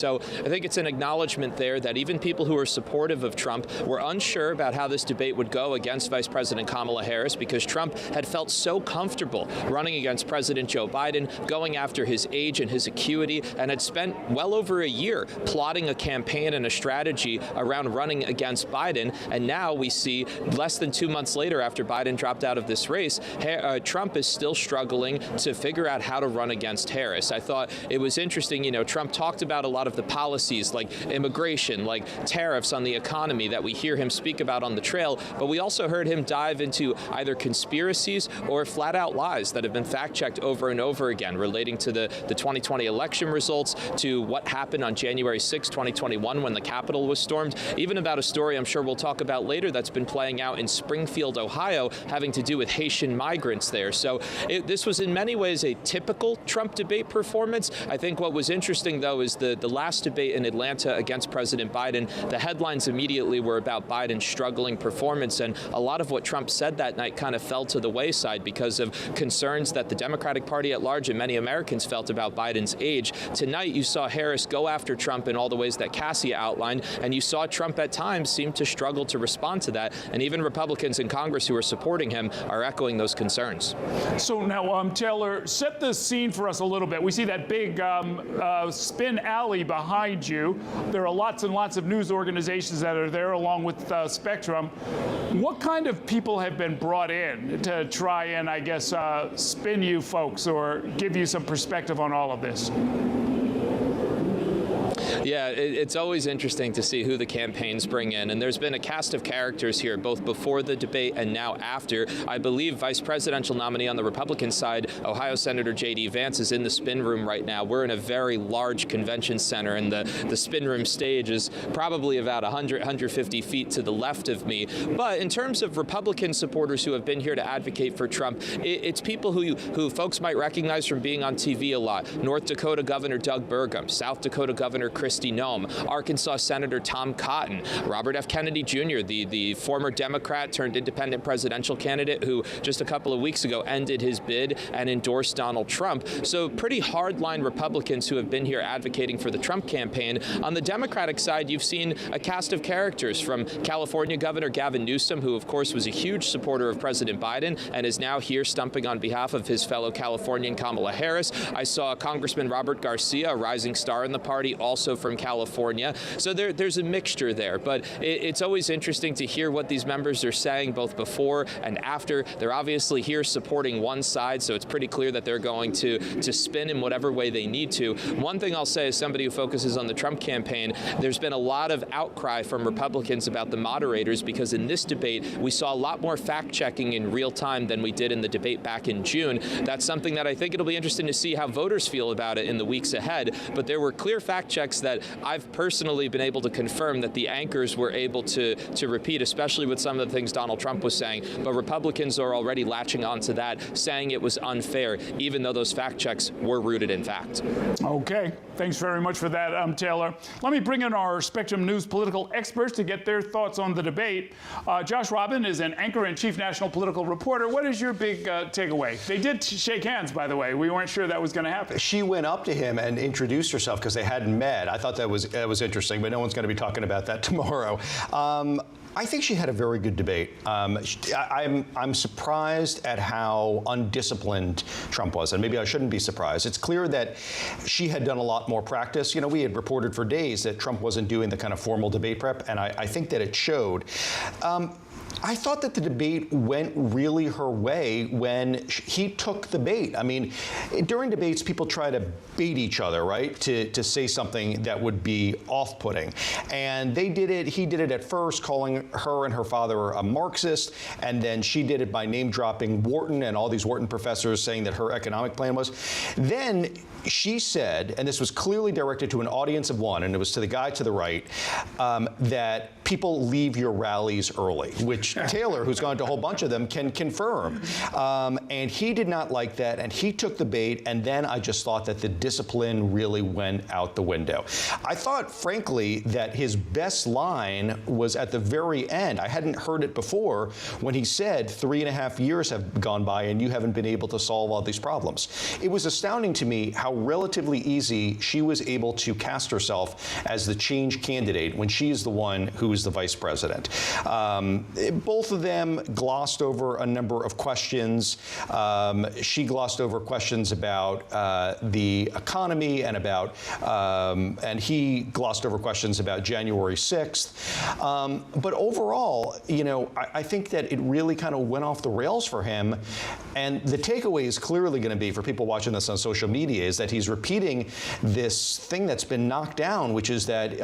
So I think it's an acknowledgement there that even people who are supportive of Trump were unsure about how this debate would go against Vice President Kamala Harris, because Trump had felt so comfortable running against President Joe Biden, going after his age and his acuity, and had spent well over a year plotting a campaign and a strategy around running against Biden. And now we see, less than 2 months later, after Biden dropped out of this race, Trump is still struggling to figure out how to run against Harris. I thought it was interesting, Trump talked about a lot of the policies like immigration, like tariffs on the economy that we hear him speak about on the trail, but we also heard him dive into either conspiracies or flat out lies that have been fact-checked over and over again, relating to the 2020 election results, to what happened on January 6, 2021 when the Capitol was stormed, even about a story I'm sure we'll talk about later that's been playing out in Springfield, Ohio, having to do with Haitian migrants there. So this was in many ways a typical Trump debate performance. I think what was interesting, though, is the last debate in Atlanta against President Biden. The headlines immediately were about Biden's struggling performance, and a lot of what Trump said that night kind of fell to the wayside because of concerns that the Democratic Party at large and many Americans felt about Biden's age. Tonight, you saw Harris go after Trump in all the ways that Cassie outlined, and you saw Trump at times seem to struggle to respond to that, and even Republicans in Congress who are supporting him are echoing those concerns. So now, Taylor, set the scene for us a little bit. We see that big spin alley behind you. There are lots and lots of news organizations that are there, along with Spectrum. What kind of people have been brought in to try and, I guess, spin you folks or give you some perspective on all of this? Yeah, it's always interesting to see who the campaigns bring in, and there's been a cast of characters here, both before the debate and now after. I believe vice presidential nominee on the Republican side, Ohio Senator J.D. Vance, is in the spin room right now. We're in a very large convention center, and the spin room stage is probably about 150 feet to the left of me. But in terms of Republican supporters who have been here to advocate for Trump, it's people who folks might recognize from being on TV a lot. North Dakota Governor Doug Burgum, South Dakota Governor Kristi Noem, Arkansas Senator Tom Cotton, Robert F. Kennedy Jr., the former Democrat turned independent presidential candidate who just a couple of weeks ago ended his bid and endorsed Donald Trump. So pretty hardline Republicans who have been here advocating for the Trump campaign. On the Democratic side, you've seen a cast of characters from California Governor Gavin Newsom, who of course was a huge supporter of President Biden and is now here stumping on behalf of his fellow Californian Kamala Harris. I saw Congressman Robert Garcia, a rising star in the party, also from California. So there's a mixture there, but it's always interesting to hear what these members are saying both before and after. They're obviously here supporting one side, so it's pretty clear that they're going to spin in whatever way they need to. One thing I'll say as somebody who focuses on the Trump campaign, there's been a lot of outcry from Republicans about the moderators, because in this debate we saw a lot more fact-checking in real time than we did in the debate back in June. That's something that I think it'll be interesting to see how voters feel about it in the weeks ahead, but there were clear fact checks that I've personally been able to confirm that the anchors were able to repeat, especially with some of the things Donald Trump was saying. But Republicans are already latching onto that, saying it was unfair, even though those fact checks were rooted in fact. Okay. Thanks very much for that, Taylor. Let me bring in our Spectrum News political experts to get their thoughts on the debate. Josh Robin is an anchor and chief national political reporter. What is your big takeaway? They did shake hands, by the way. We weren't sure that was going to happen. She went up to him and introduced herself because they hadn't met. I thought that was interesting, but no one's going to be talking about that tomorrow. I think she had a very good debate. I'm surprised at how undisciplined Trump was, and maybe I shouldn't be surprised. It's clear that she had done a lot more practice. You know, we had reported for days that Trump wasn't doing the kind of formal debate prep, and I think that it showed. I thought that the debate went really her way when he took the bait. I mean, during debates, people try to bait each other, right, to say something that would be off-putting. And they did it. He did it at first, calling her and her father a Marxist, and then she did it by name-dropping Wharton and all these Wharton professors, saying that her economic plan was. Then she said, and this was clearly directed to an audience of one, and it was to the guy to the right, that people leave your rallies early, which Taylor, who's gone to a whole bunch of them, can confirm. And he did not like that, and he took the bait, and then I just thought that the discipline really went out the window. I thought, frankly, that his best line was at the very end. I hadn't heard it before when he said 3.5 years have gone by and you haven't been able to solve all these problems. It was astounding to me how how relatively easy she was able to cast herself as the change candidate when she is the one who is the vice president. Both of them glossed over a number of questions. She glossed over questions about the economy and about, and he glossed over questions about January 6th. But overall, you know, I think that it really kind of went off the rails for him. And the takeaway is clearly going to be, for people watching this on social media, is that he's repeating this thing that's been knocked down, which is that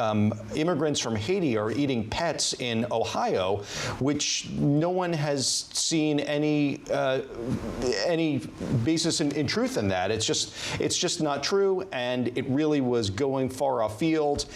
immigrants from Haiti are eating pets in Ohio, which no one has seen any basis in truth in that. It's just not true, and it really was going far afield.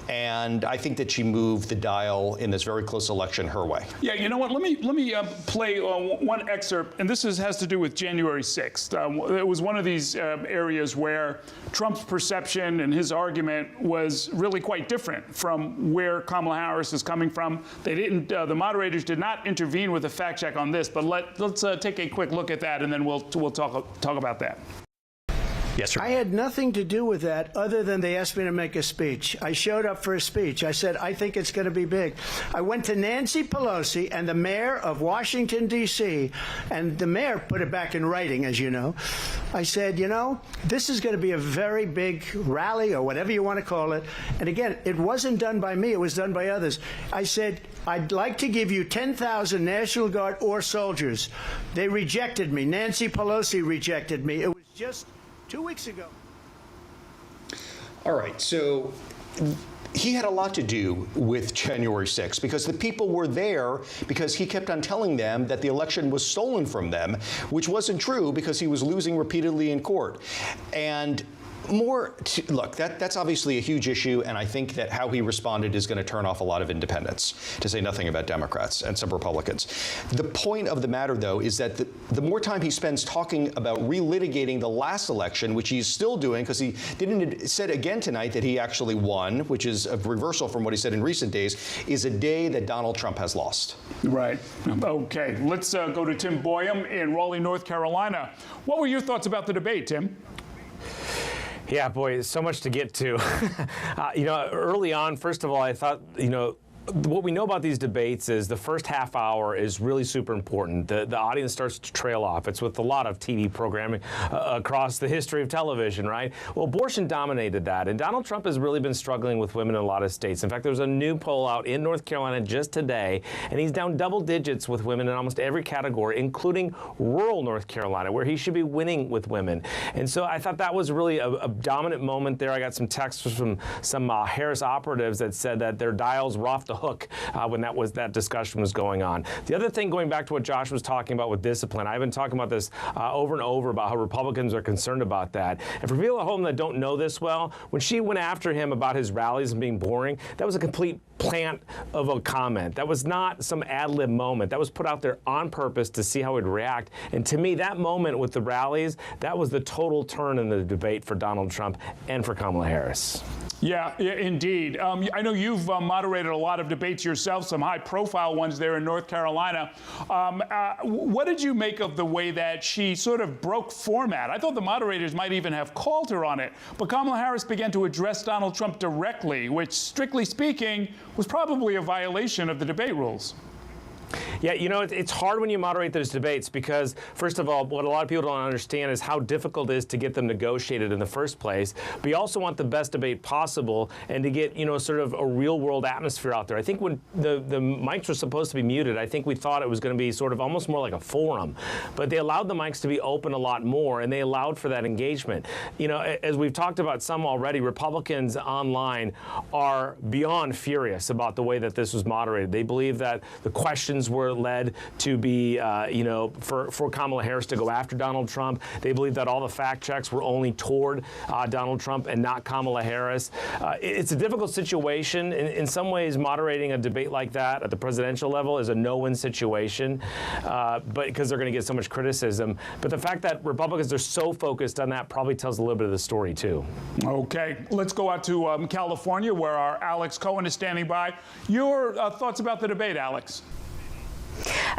And I think that she moved the dial in this very close election her way. Yeah, you know what? Let me play one excerpt, and this has to do with January 6th. It was one of these areas where Trump's perception and his argument was really quite different from where Kamala Harris is coming from. They didn't. The moderators did not intervene with a fact check on this, but let's take a quick look at that, and then we'll talk about that. Yes, sir. I had nothing to do with that other than they asked me to make a speech. I showed up for a speech. I said, I think it's going to be big. I went to Nancy Pelosi and the mayor of Washington, D.C., and the mayor put it back in writing, as you know. I said, you know, this is going to be a very big rally or whatever you want to call it. And again, it wasn't done by me. It was done by others. I said, I'd like to give you 10,000 National Guard or soldiers. They rejected me. Nancy Pelosi rejected me. It was just 2 weeks ago. All right, so he had a lot to do with January 6th because the people were there because he kept on telling them that the election was stolen from them, which wasn't true because he was losing repeatedly in court. And look, that's obviously a huge issue, and I think that how he responded is going to turn off a lot of independents, to say nothing about Democrats and some Republicans. The point of the matter, though, is that the more time he spends talking about relitigating the last election, which he's still doing because he said again tonight that he actually won, which is a reversal from what he said in recent days, is a day that Donald Trump has lost. Right. Okay. Let's go to Tim Boyum in Raleigh, North Carolina. What were your thoughts about the debate, Tim? Yeah, boy, there's so much to get to. You know, early on, first of all, I thought, you know, what we know about these debates is the first half hour is really super important. The audience starts to trail off. It's with a lot of TV programming across the history of television, right? Well, abortion dominated that, and Donald Trump has really been struggling with women in a lot of states. In fact, there's a new poll out in North Carolina just today, and he's down double digits with women in almost every category, including rural North Carolina, where he should be winning with women. And so I thought that was really a dominant moment there. I got some texts from some Harris operatives that said that their dials were off the hook when that discussion was going on. The other thing, going back to what Josh was talking about with discipline, I've been talking about this over and over about how Republicans are concerned about that. And for people at home that don't know this well, when she went after him about his rallies and being boring, that was a complete plant of a comment. That was not some ad-lib moment. That was put out there on purpose to see how he'd react. And to me, that moment with the rallies, that was the total turn in the debate for Donald Trump and for Kamala Harris. Yeah, indeed. I know you've moderated a lot of debates yourself, some high-profile ones there in North Carolina. What did you make of the way that she sort of broke format? I thought the moderators might even have called her on it, but Kamala Harris began to address Donald Trump directly, which, strictly speaking, was probably a violation of the debate rules. Yeah, you know, it's hard when you moderate those debates because, first of all, what a lot of people don't understand is how difficult it is to get them negotiated in the first place. But you also want the best debate possible and to get, you know, sort of a real-world atmosphere out there. I think when the mics were supposed to be muted, I think we thought it was going to be sort of almost more like a forum. But they allowed the mics to be open a lot more, and they allowed for that engagement. You know, as we've talked about some already, Republicans online are beyond furious about the way that this was moderated. They believe that the questions were led to be, you know, for Kamala Harris to go after Donald Trump. They believe that all the fact checks were only toward Donald Trump and not Kamala Harris. It's a difficult situation. In some ways, moderating a debate like that at the presidential level is a no-win situation, but because they're going to get so much criticism. But the fact that Republicans are so focused on that probably tells a little bit of the story, too. Okay, let's go out to California, where our Alex Cohen is standing by. Your thoughts about the debate, Alex?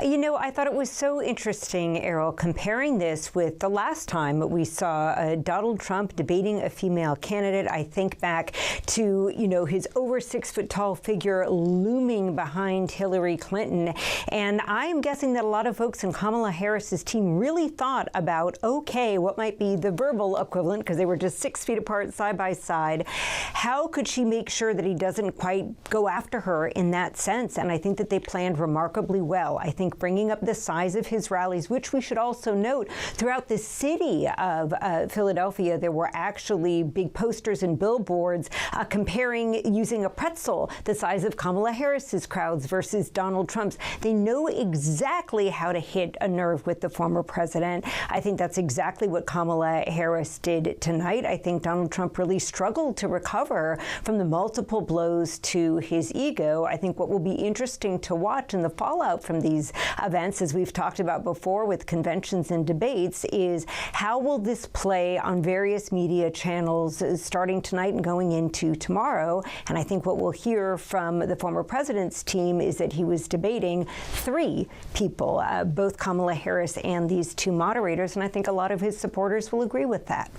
You know, I thought it was so interesting, Errol, comparing this with the last time we saw Donald Trump debating a female candidate. I think back to, you know, his over 6-foot-tall figure looming behind Hillary Clinton. And I'm guessing that a lot of folks in Kamala Harris's team really thought about, okay, what might be the verbal equivalent, because they were just 6 feet apart side by side. How could she make sure that he doesn't quite go after her in that sense? And I think that they planned remarkably well. I think bringing up the size of his rallies, which we should also note, throughout the city of Philadelphia, there were actually big posters and billboards comparing using a pretzel the size of Kamala Harris's crowds versus Donald Trump's. They know exactly how to hit a nerve with the former president. I think that's exactly what Kamala Harris did tonight. I think Donald Trump really struggled to recover from the multiple blows to his ego. I think what will be interesting to watch in the fallout from these events, as we've talked about before with conventions and debates, is how will this play on various media channels starting tonight and going into tomorrow. And I think what we'll hear from the former president's team is that he was debating 3 people, both Kamala Harris and these 2 moderators, and I think a lot of his supporters will agree with that.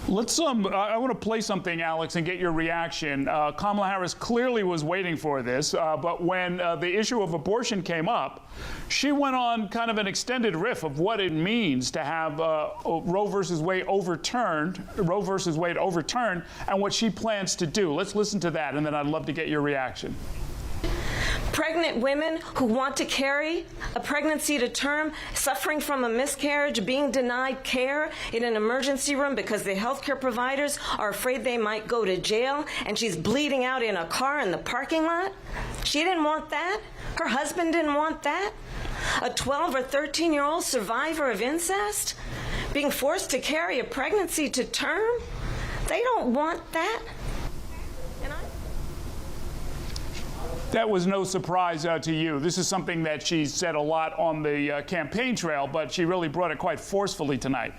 Let's I want to play something, Alex, and get your reaction. Kamala Harris clearly was waiting for this, but when the issue of abortion came up, she went on kind of an extended riff of what it means to have Roe versus Wade overturned, and what she plans to do. Let's listen to that, and then I'd love to get your reaction. Pregnant women who want to carry a pregnancy to term, suffering from a miscarriage, being denied care in an emergency room because the healthcare providers are afraid they might go to jail, and she's bleeding out in a car in the parking lot. She didn't want that. Her husband didn't want that. A 12 or 13-year-old survivor of incest being forced to carry a pregnancy to term. They don't want that. That was no surprise to you. This is something that she said a lot on the campaign trail, but she really brought it quite forcefully tonight.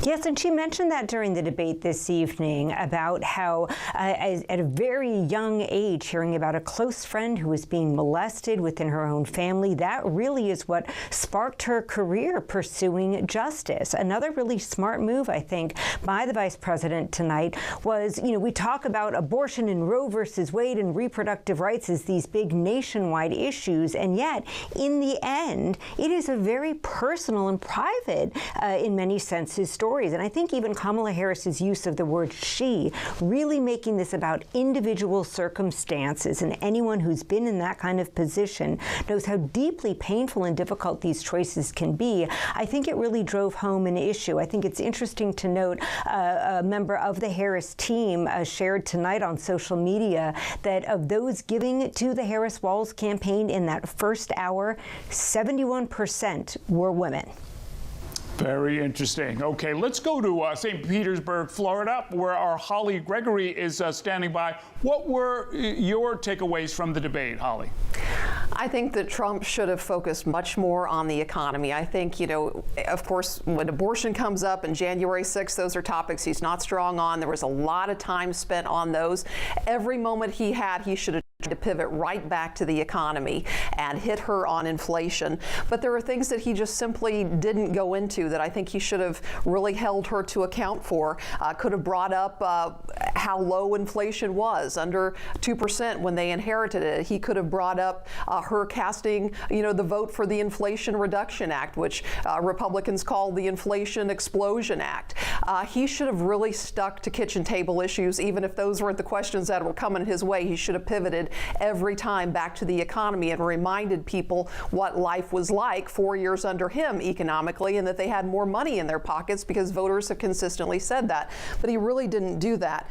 Yes, and she mentioned that during the debate this evening about how at a very young age, hearing about a close friend who was being molested within her own family, that really is what sparked her career pursuing justice. Another really smart move, I think, by the vice president tonight was, you know, we talk about abortion and Roe versus Wade and reproductive rights as these big nationwide issues, and yet, in the end, it is a very personal and private, in many senses, stories. And I think even Kamala Harris's use of the word she, really making this about individual circumstances, and anyone who's been in that kind of position knows how deeply painful and difficult these choices can be. I think it really drove home an issue. I think it's interesting to note a member of the Harris team shared tonight on social media that of those giving to the Harris-Walz campaign in that first hour, 71% were women. Very interesting. Okay, let's go to St. Petersburg, Florida, where our Holly Gregory is standing by. What were your takeaways from the debate, Holly? I think that Trump should have focused much more on the economy. I think, you know, of course, when abortion comes up and January 6th, those are topics he's not strong on. There was a lot of time spent on those. Every moment he had, he should have to pivot right back to the economy and hit her on inflation. But there are things that he just simply didn't go into that I think he should have really held her to account for. Could have brought up how low inflation was, under 2% when they inherited it. He could have brought up her casting, you know, the vote for the Inflation Reduction Act, which Republicans call the Inflation Explosion Act. He should have really stuck to kitchen table issues, even if those weren't the questions that were coming his way. He should have pivoted every time back to the economy and reminded people what life was like 4 years under him economically, and that they had more money in their pockets, because voters have consistently said that. But he really didn't do that.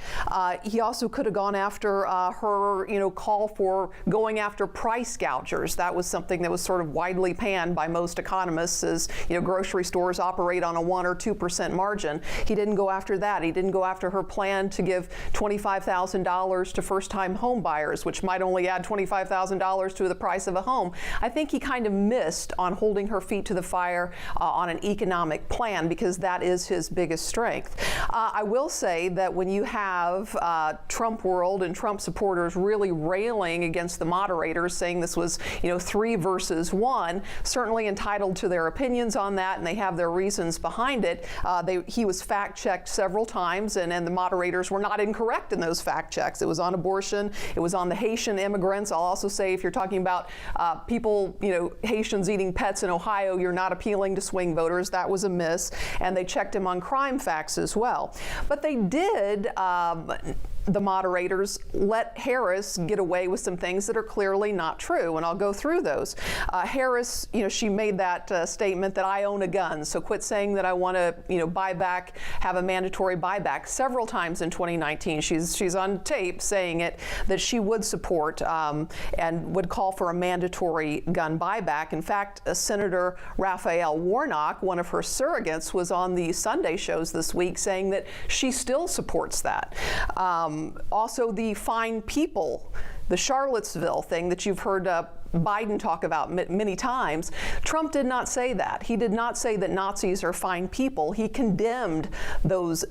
He also could have gone after her, you know, call for going after price gougers. That was something that was sort of widely panned by most economists, as, you know, grocery stores operate on a 1 or 2% margin. He didn't go after that. He didn't go after her plan to give $25,000 to first-time home buyers, which might only add $25,000 to the price of a home. I think he kind of missed on holding her feet to the fire on an economic plan, because that is his biggest strength. I will say that when you have have Trump world and Trump supporters really railing against the moderators, saying this was, 3 versus 1, certainly entitled to their opinions on that, and they have their reasons behind it. He was fact-checked several times, and the moderators were not incorrect in those fact checks. It was on abortion. It was on the Haitian immigrants. I'll also say, if you're talking about people, Haitians eating pets in Ohio, you're not appealing to swing voters. That was a miss. And they checked him on crime facts as well. But they did, the moderators, let Harris get away with some things that are clearly not true, and I'll go through those. Harris, she made that statement that I own a gun, so quit saying that I want to, buy back, have a mandatory buyback. Several times in 2019, she's on tape saying it, that she would support and would call for a mandatory gun buyback. In fact, Senator Raphael Warnock, one of her surrogates, was on the Sunday shows this week saying that she still supports that. Also, the fine people, the Charlottesville thing that you've heard Biden talk about many times. Trump did not say that. He did not say that Nazis are fine people. He condemned those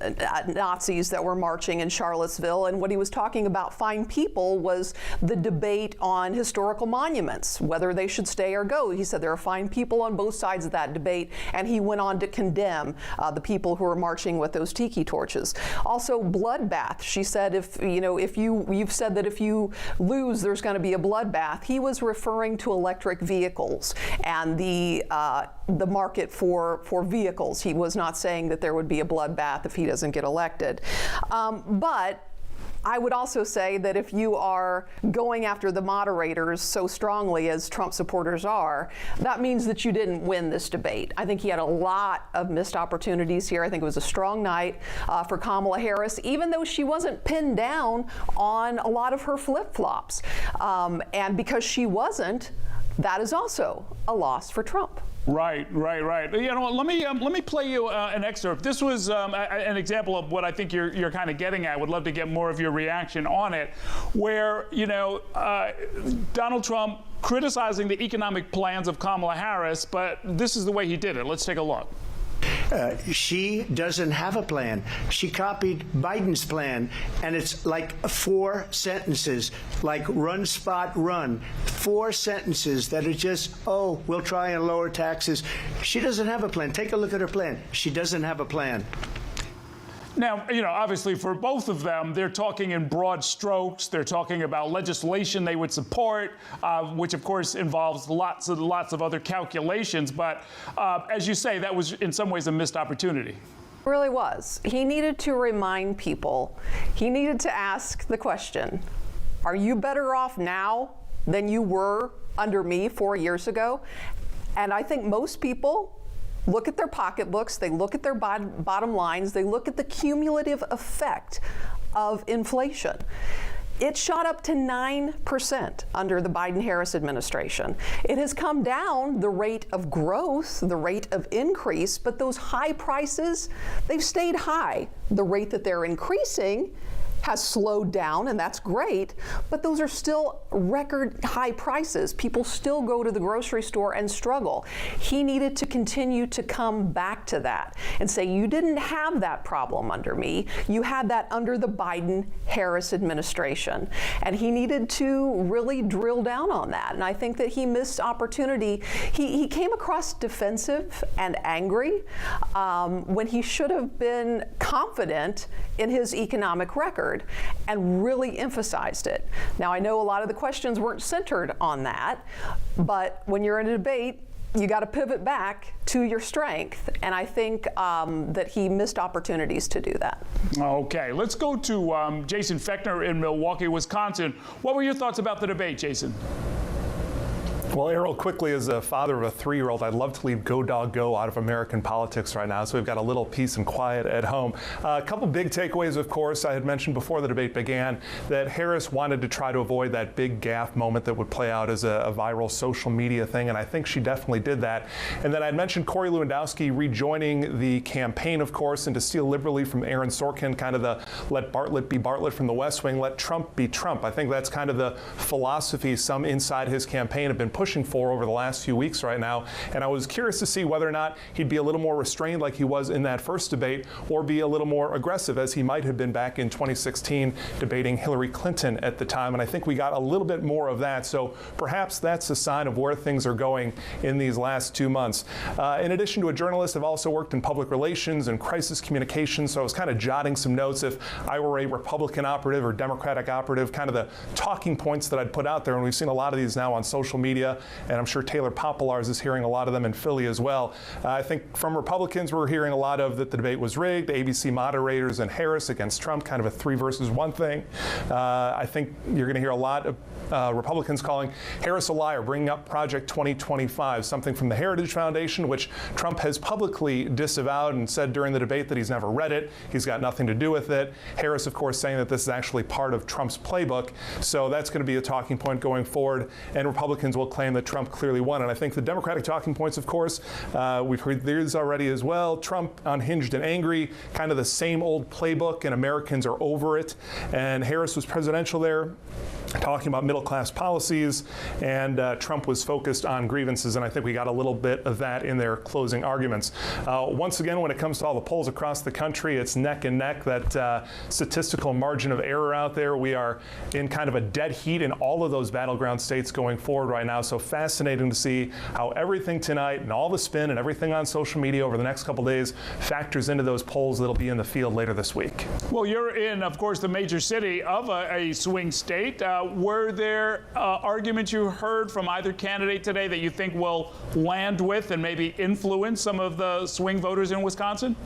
Nazis that were marching in Charlottesville, and what he was talking about fine people was the debate on historical monuments, whether they should stay or go. He said there are fine people on both sides of that debate, and he went on to condemn the people who were marching with those tiki torches. Also, bloodbath. She said, you've said that if you lose, there's going to be a bloodbath. He was referring to electric vehicles and the market for vehicles. He was not saying that there would be a bloodbath if he doesn't get elected. But I would also say that if you are going after the moderators so strongly as Trump supporters are, that means that you didn't win this debate. I think he had a lot of missed opportunities here. I think it was a strong night for Kamala Harris, even though she wasn't pinned down on a lot of her flip-flops. And because she wasn't, that is also a loss for Trump. Right. You know what? Let me play you an excerpt. This was an example of what I think you're kind of getting at. Would love to get more of your reaction on it, where Donald Trump criticizing the economic plans of Kamala Harris, but this is the way he did it. Let's take a look. She doesn't have a plan. She copied Biden's plan, and it's like 4 sentences, like run, spot, run. 4 sentences that are just, we'll try and lower taxes. She doesn't have a plan. Take a look at her plan. She doesn't have a plan. Now, obviously for both of them, they're talking in broad strokes. They're talking about legislation they would support, which of course involves lots of other calculations. But as you say, that was in some ways a missed opportunity. It really was. He needed to remind people. He needed to ask the question, are you better off now than you were under me 4 years ago? And I think most people look at their pocketbooks, they look at their bottom lines, they look at the cumulative effect of inflation. It shot up to 9% under the Biden-Harris administration. It has come down, the rate of growth, the rate of increase, but those high prices, they've stayed high. The rate that they're increasing has slowed down, and that's great, but those are still record high prices. People still go to the grocery store and struggle. He needed to continue to come back to that and say, you didn't have that problem under me. You had that under the Biden-Harris administration. And he needed to really drill down on that. And I think that he missed opportunity. He came across defensive and angry when he should have been confident in his economic record and really emphasized it. Now, I know a lot of the questions weren't centered on that, but when you're in a debate, you got to pivot back to your strength, and I think that he missed opportunities to do that. Okay, let's go to Jason Fechner in Milwaukee, Wisconsin. What were your thoughts about the debate, Jason? Well, Errol, quickly, as a father of a 3-year-old, I'd love to leave Go Dog Go out of American politics right now, so we've got a little peace and quiet at home. A couple big takeaways, of course. I had mentioned before the debate began that Harris wanted to try to avoid that big gaffe moment that would play out as a viral social media thing, and I think she definitely did that. And then I'd mentioned Corey Lewandowski rejoining the campaign, of course, and to steal liberally from Aaron Sorkin, kind of the let Bartlett be Bartlett from the West Wing, let Trump be Trump. I think that's kind of the philosophy some inside his campaign have been pushing pushing for over the last few weeks right now. And I was curious to see whether or not he'd be a little more restrained like he was in that first debate, or be a little more aggressive as he might have been back in 2016 debating Hillary Clinton at the time. And I think we got a little bit more of that. So perhaps that's a sign of where things are going in these last 2 months. In addition to a journalist, I've also worked in public relations and crisis communications. So I was kind of jotting some notes if I were a Republican operative or Democratic operative, kind of the talking points that I'd put out there. And we've seen a lot of these now on social media, and I'm sure Taylor Popolars is hearing a lot of them in Philly as well. I think from Republicans, we're hearing a lot of that the debate was rigged, the ABC moderators and Harris against Trump, kind of a 3 versus 1 thing. I think you're going to hear a lot of Republicans calling Harris a liar, bringing up Project 2025, something from the Heritage Foundation, which Trump has publicly disavowed and said during the debate that he's never read it, he's got nothing to do with it. Harris, of course, saying that this is actually part of Trump's playbook. So that's going to be a talking point going forward, and Republicans will claim that Trump clearly won. And I think the Democratic talking points, of course, we've heard these already as well. Trump unhinged and angry, kind of the same old playbook, and Americans are over it. And Harris was presidential there, talking about middle-class policies, and Trump was focused on grievances, and I think we got a little bit of that in their closing arguments. Once again, when it comes to all the polls across the country, it's neck and neck, that statistical margin of error out there. We are in kind of a dead heat in all of those battleground states going forward right now, so fascinating to see how everything tonight and all the spin and everything on social media over the next couple days factors into those polls that'll be in the field later this week. Well, you're in, of course, the major city of a swing state. Were there arguments you heard from either candidate today that you think will land with and maybe influence some of the swing voters in Wisconsin?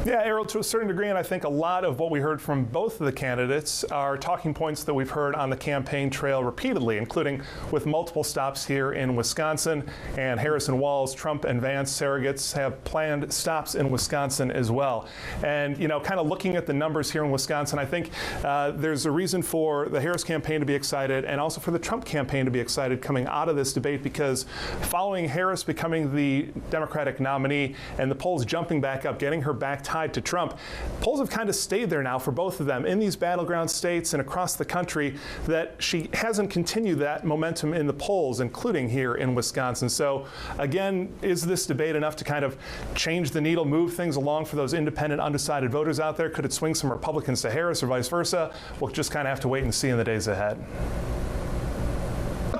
Yeah, Errol, to a certain degree, and I think a lot of what we heard from both of the candidates are talking points that we've heard on the campaign trail repeatedly, including with multiple stops here in Wisconsin. And Harris and Walz, Trump and Vance surrogates have planned stops in Wisconsin as well. And, you know, kind of looking at the numbers here in Wisconsin, I think there's a reason for the Harris campaign to be excited and also for the Trump campaign to be excited coming out of this debate, because following Harris becoming the Democratic nominee and the polls jumping back up, getting her back tied to Trump, polls have kind of stayed there now for both of them in these battleground states and across the country, that she hasn't continued that momentum in the polls, including here in Wisconsin. So again, is this debate enough to kind of change the needle, move things along for those independent, undecided voters out there? Could it swing some Republicans to Harris or vice versa? We'll just kind of have to wait and see in the days ahead.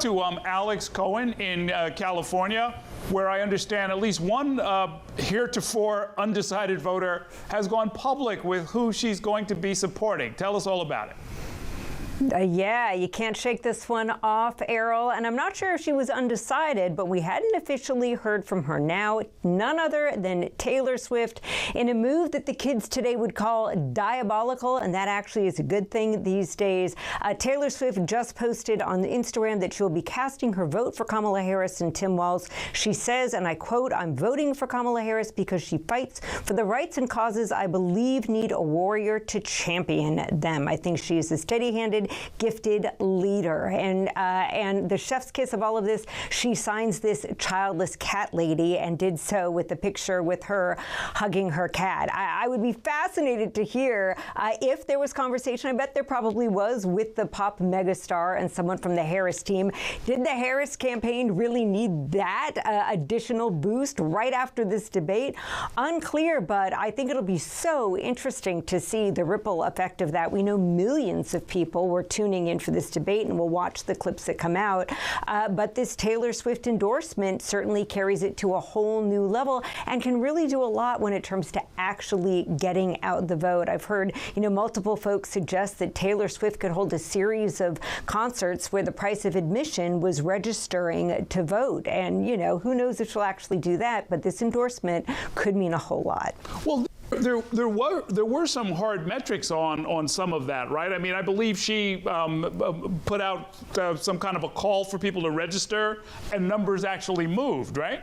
To Alex Cohen in California, where I understand at least one heretofore undecided voter has gone public with who she's going to be supporting. Tell us all about it. Yeah, you can't shake this one off, Errol. And I'm not sure if she was undecided, but we hadn't officially heard from her. Now, none other than Taylor Swift, in a move that the kids today would call diabolical, and that actually is a good thing these days. Taylor Swift just posted on Instagram that she'll be casting her vote for Kamala Harris and Tim Walz. She says, and I quote, "I'm voting for Kamala Harris because she fights for the rights and causes I believe need a warrior to champion them. I think she is a steady-handed, gifted leader." And the chef's kiss of all of this, she signs this childless cat lady, and did so with the picture with her hugging her cat. I would be fascinated to hear if there was conversation. I bet there probably was, with the pop megastar and someone from the Harris team. Did the Harris campaign really need that additional boost right after this debate? Unclear, but I think it'll be so interesting to see the ripple effect of that. We know millions of people were tuning in for this debate, and we'll watch the clips that come out. But this Taylor Swift endorsement certainly carries it to a whole new level and can really do a lot when it comes to actually getting out the vote. I've heard, multiple folks suggest that Taylor Swift could hold a series of concerts where the price of admission was registering to vote. And, who knows if she'll actually do that, but this endorsement could mean a whole lot. Well, there were some hard metrics on some of that, right? I mean, I believe she put out some kind of a call for people to register, and numbers actually moved, right?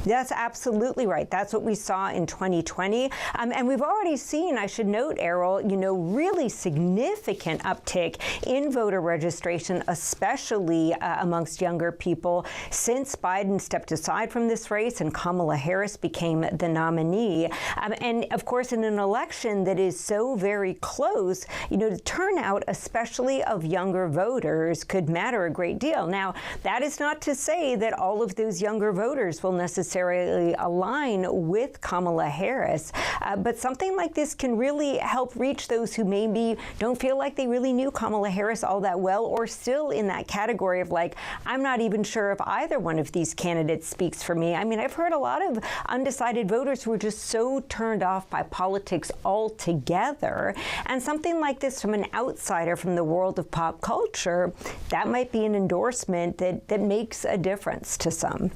That's absolutely right. That's what we saw in 2020. And we've already seen, I should note, Errol, really significant uptick in voter registration, especially amongst younger people, since Biden stepped aside from this race and Kamala Harris became the nominee. And of course, in an election that is so very close, the turnout, especially of younger voters, could matter a great deal. Now, that is not to say that all of those younger voters will necessarily align with Kamala Harris, but something like this can really help reach those who maybe don't feel like they really knew Kamala Harris all that well, or still in that category of like, I'm not even sure if either one of these candidates speaks for me. I mean, I've heard a lot of undecided voters who are just so turned off by politics altogether, and something like this from an outsider from the world of pop culture, that might be an endorsement that makes a difference to some.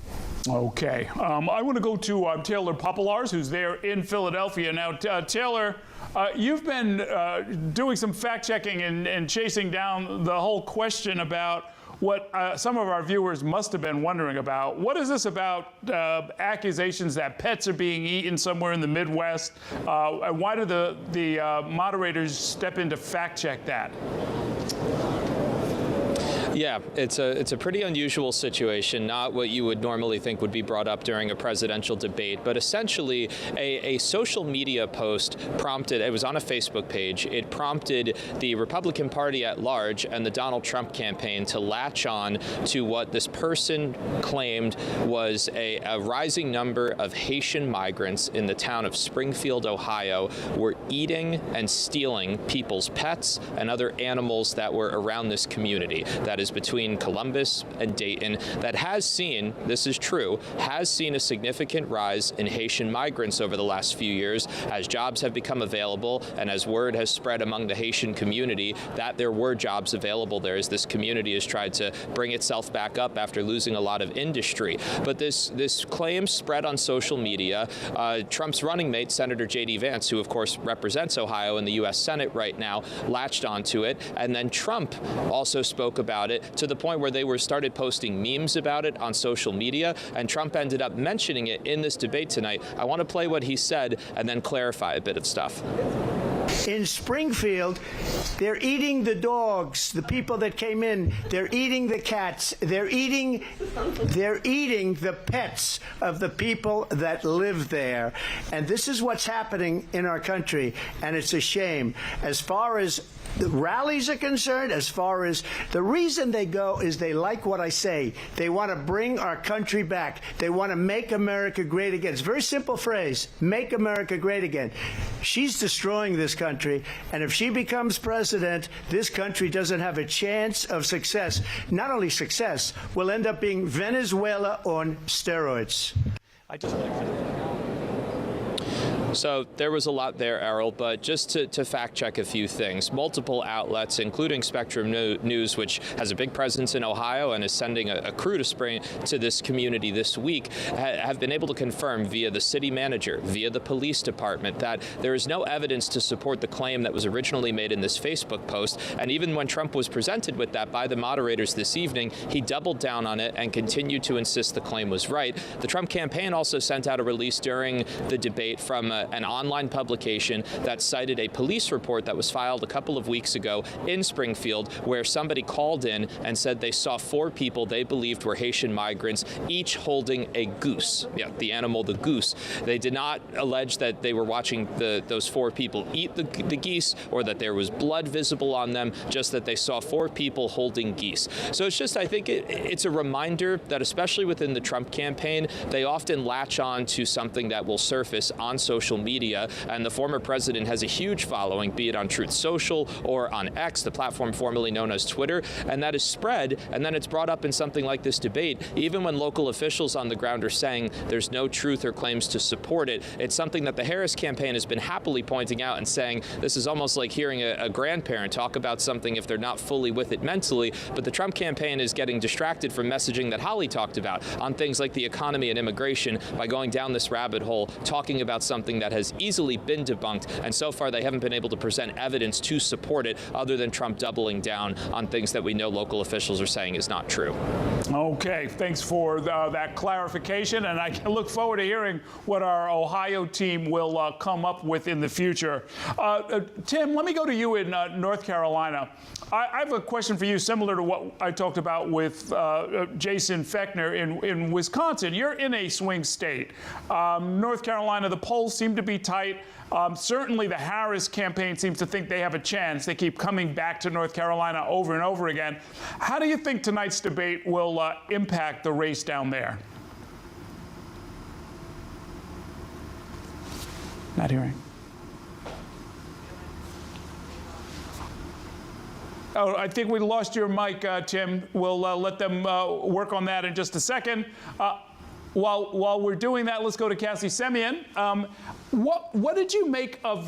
Okay. I want to go to Taylor Popolars, who's there in Philadelphia. Now, Taylor, you've been doing some fact-checking and chasing down the whole question about what some of our viewers must have been wondering about. What is this about accusations that pets are being eaten somewhere in the Midwest? And why do the moderators step in to fact-check that? Yeah, it's a pretty unusual situation, not what you would normally think would be brought up during a presidential debate, but essentially a social media post prompted, it was on a Facebook page, it prompted the Republican Party at large and the Donald Trump campaign to latch on to what this person claimed was a rising number of Haitian migrants in the town of Springfield, Ohio, were eating and stealing people's pets and other animals that were around this community. That is between Columbus and Dayton, that has seen, this is true, has seen a significant rise in Haitian migrants over the last few years as jobs have become available and as word has spread among the Haitian community that there were jobs available there as this community has tried to bring itself back up after losing a lot of industry. But this claim spread on social media. Trump's running mate, Senator J.D. Vance, who of course represents Ohio in the U.S. Senate right now, latched onto it, and then Trump also spoke about it to the point where they started posting memes about it on social media, and Trump ended up mentioning it in this debate tonight. I want to play what he said and then clarify a bit of stuff. In Springfield, they're eating the dogs, the people that came in. They're eating the cats. They're eating the pets of the people that live there. And this is what's happening in our country, and it's a shame. As far as the rallies are concerned, as far as the reason they go is they like what I say. They want to bring our country back. They want to make America great again. It's a very simple phrase, make America great again. She's destroying this country, and if she becomes president, this country doesn't have a chance of success. Not only success, we'll end up being Venezuela on steroids. So there was a lot there, Errol, but just to fact check a few things. Multiple outlets, including Spectrum News, which has a big presence in Ohio and is sending a crew to this community this week, have been able to confirm via the city manager, via the police department, that there is no evidence to support the claim that was originally made in this Facebook post. And even when Trump was presented with that by the moderators this evening, he doubled down on it and continued to insist the claim was right. The Trump campaign also sent out a release during the debate from an online publication that cited a police report that was filed a couple of weeks ago in Springfield, where somebody called in and said they saw 4 people they believed were Haitian migrants, each holding a goose. Yeah, the animal, the goose. They did not allege that they were watching those 4 people eat the geese or that there was blood visible on them, just that they saw 4 people holding geese. So it's just, I think it's a reminder that especially within the Trump campaign, they often latch on to something that will surface on social media, and the former president has a huge following, be it on Truth Social or on X, the platform formerly known as Twitter, and that is spread, and then it's brought up in something like this debate. Even when local officials on the ground are saying there's no truth or claims to support it, it's something that the Harris campaign has been happily pointing out and saying this is almost like hearing a grandparent talk about something if they're not fully with it mentally. But the Trump campaign is getting distracted from messaging that Holly talked about on things like the economy and immigration by going down this rabbit hole, talking about something something that has easily been debunked, and so far they haven't been able to present evidence to support it other than Trump doubling down on things that we know local officials are saying is not true. Okay, thanks for that clarification, and I look forward to hearing what our Ohio team will come up with in the future. Tim, let me go to you in North Carolina. I have a question for you similar to what I talked about with Jason Fechner in Wisconsin. You're in a swing state. North Carolina, the polls seem to be tight. Certainly the Harris campaign seems to think they have a chance. They keep coming back to North Carolina over and over again. How do you think tonight's debate will impact the race down there? Not hearing. Oh, I think we lost your mic, Tim. We'll let them work on that in just a second. While we're doing that, let's go to Cassie Semien. What did you make of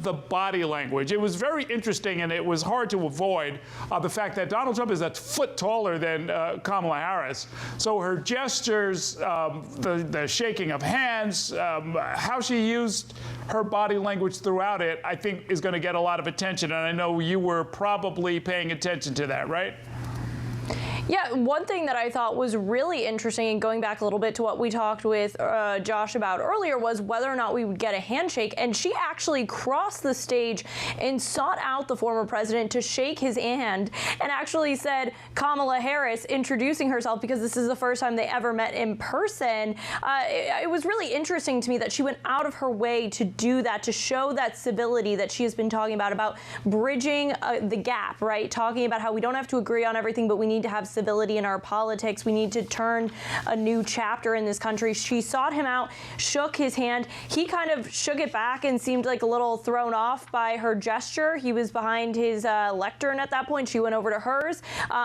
the body language? It was very interesting, and it was hard to avoid the fact that Donald Trump is a foot taller than Kamala Harris. So her gestures, the shaking of hands, how she used her body language throughout it, I think is going to get a lot of attention. And I know you were probably paying attention to that, right? Yeah, one thing that I thought was really interesting, and going back a little bit to what we talked with Josh about earlier, was whether or not we would get a handshake. And she actually crossed the stage and sought out the former president to shake his hand, and actually said Kamala Harris, introducing herself, because this is the first time they ever met in person. It was really interesting to me that she went out of her way to do that, to show that civility that she has been talking about bridging the gap, right? Talking about how we don't have to agree on everything, but we need to have civility in our politics. We need to turn a new chapter in this country. She sought him out, shook his hand. He kind of shook it back and seemed like a little thrown off by her gesture. He was behind his lectern at that point. She went over to hers.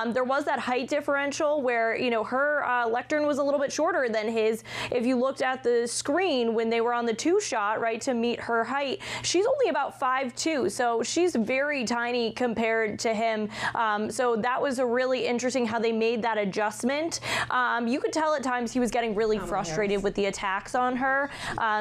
There was that height differential where, you know, her lectern was a little bit shorter than his. If you looked at the screen when they were on the two shot, right, to meet her height, she's only about 5'2", so she's very tiny compared to him. So that was a really interesting how they made that adjustment. You could tell at times he was getting really frustrated with the attacks on her.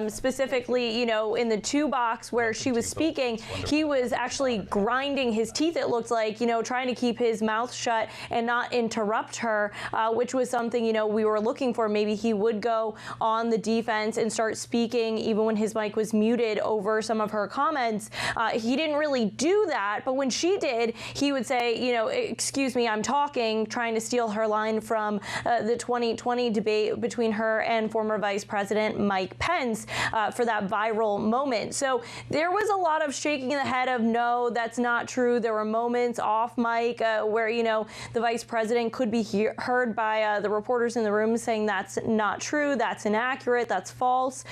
Specifically, you know, in the two box where she was speaking, he was actually grinding his teeth, it looked like, you know, trying to keep his mouth shut and not interrupt her, which was something, you know, we were looking for. Maybe he would go on the defense and start speaking even when his mic was muted over some of her comments. He didn't really do that, but when she did, he would say, you know, excuse me, I'm talking, trying to steal her line from the 2020 debate between her and former Vice President Mike Pence for that viral moment. So there was a lot of shaking the head of, no, that's not true. There were moments off mic where, you know, the Vice President could be heard by the reporters in the room saying that's not true, that's inaccurate, that's false.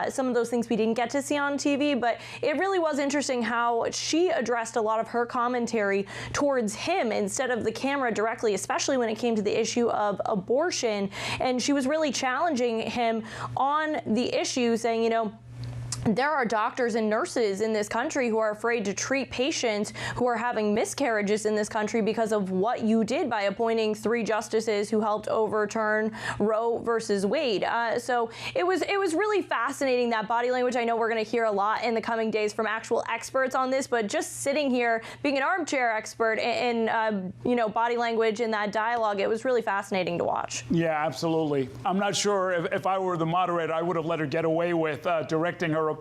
Some of those things we didn't get to see on TV, but it really was interesting how she addressed a lot of her commentary towards him instead of the camera directly, especially when it came to the issue of abortion. And she was really challenging him on the issue, saying, you know, there are doctors and nurses in this country who are afraid to treat patients who are having miscarriages in this country because of what you did by appointing 3 justices who helped overturn Roe versus Wade. So it was really fascinating, that body language. I know we're going to hear a lot in the coming days from actual experts on this, but just sitting here being an armchair expert in you know, body language in that dialogue, it was really fascinating to watch. Yeah, absolutely. I'm not sure if I were the moderator, I would have let her get away with directing her